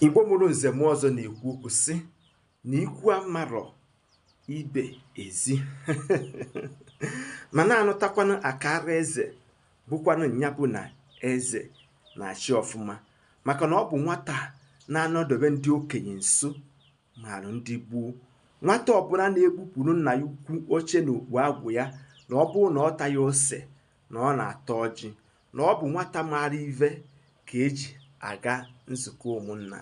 Igbo mụrụ nze m ọzọ na-ekwu okwu sị na ikwu amarọ ibe ezi ma na-anụtakwanụ akara eze bụkwanụ nya bụ na eze na-achị ọfụma, maka na ọ bụ nwata na-anọdobe ndị okenye nso marụ ndị gboo. Nwata ọbụla na-egbupụrụ nna ya ukwu oche na okpu agwụ ya na ọ bụrụ na ọ taghị ose na ọ na-ata ọjị, na ọ bụ nwata maara ive ka eji aga nzukọ ụmụnna.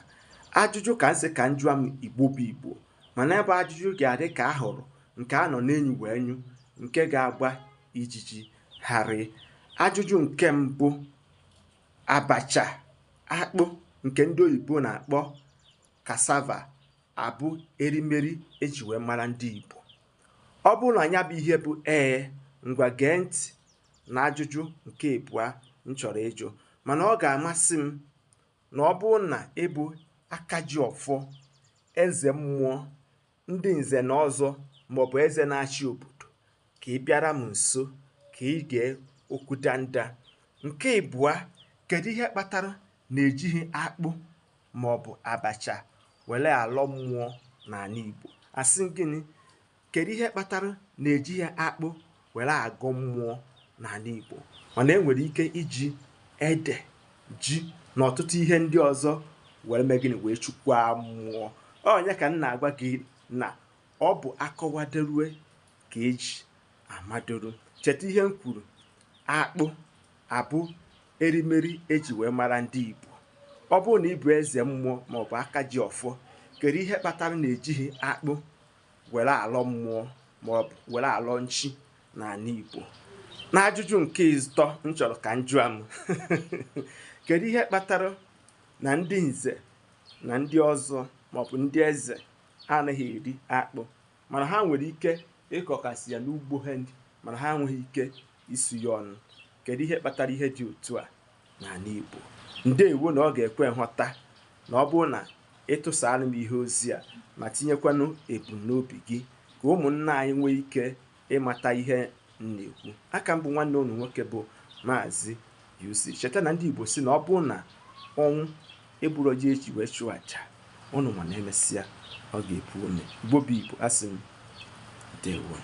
Ajụjụ ka nsị ka njụa m Igbo bụ Igbo, mana ebe ajụjụ ga-adị ka a hụrụ nke a nọ n'enyu wee nyụ, nke ga-agba ijiji gharị. Ajụjụ nke mbụ: abacha akpụ nke ndị oyibo na-akpọ cassava abụ erimeri eji wee mara ndị Igbo? Ọ bụrụ na anya bụ ihe bụ ee, ngwa gee ntị na ajụjụ nke abụọ m chọrọ ịjụ. Mana ọ ga-amasị m na ọ bụrụ na ịbụ Akajiọfọ, eze mmụọ, ndị nze na ọzọ maọbụ eze na-achị obodo, ka ị bịara m nso ka ị gee okwu danda. Nke abụọ, kedu ihe kpatara na-ejighị akpụ maọbụ abacha were alọ mmụọ n'ala Igbo? Asị gịnị? Kedu ihe kpatara na-ejighị akpụ were agọ mmụọ n'ala Igbo, mana enwere ike iji ede, ji na ọtụtụ ihe ndị ọzọ were mee gịnị? Wee chukwaa mmụọ. Onye ka m na-agwa gị na ọ bụ akọwaderue ka eji amadoro. Cheta ihe m kwuru: akpụ abụ erimeri eji wee mara ndị Igbo. Ọ bụrụ na ị bụ eze mmụọ maọbụ Akajiọfọ, kedu ihe kpatara na-ejighị akpụ were alọ mmụọ maọbụ were alọ nchi n'ala Igbo? Na ajụjụ nke ịtọ m chọrọ ka m jụa m kedu ihe kpatara na ndị nze na ndị ọzọ maọbụ ndị eze anaghị eri akpụ, mana ha nwere ike ịkọkasị ya n'ugbo ha, mana ha enweghị ike isu ya ọnụ? Kedu ihe kpatara ihe dị otu a n'ala Igbo? Ndeewo na ọ ga-ekwe nghọta na ọ bụrụ na ịtụsara m ihe ozi a ma tinyekwanụ ebumnobi gị ka ụmụnna anyị nwee ike ịmata ihe m na-ekwu. Aka m bụ nwanne unu nwoke bụ Maazị UC. Cheta na ndị Igbo si na ọ bụrụ na ọnwụ egburu ji eji wee chụọ aja, ụnụ ma na emesịa ọ ga-epu ome. Igbo bụ Igbo, asị m ndeewo.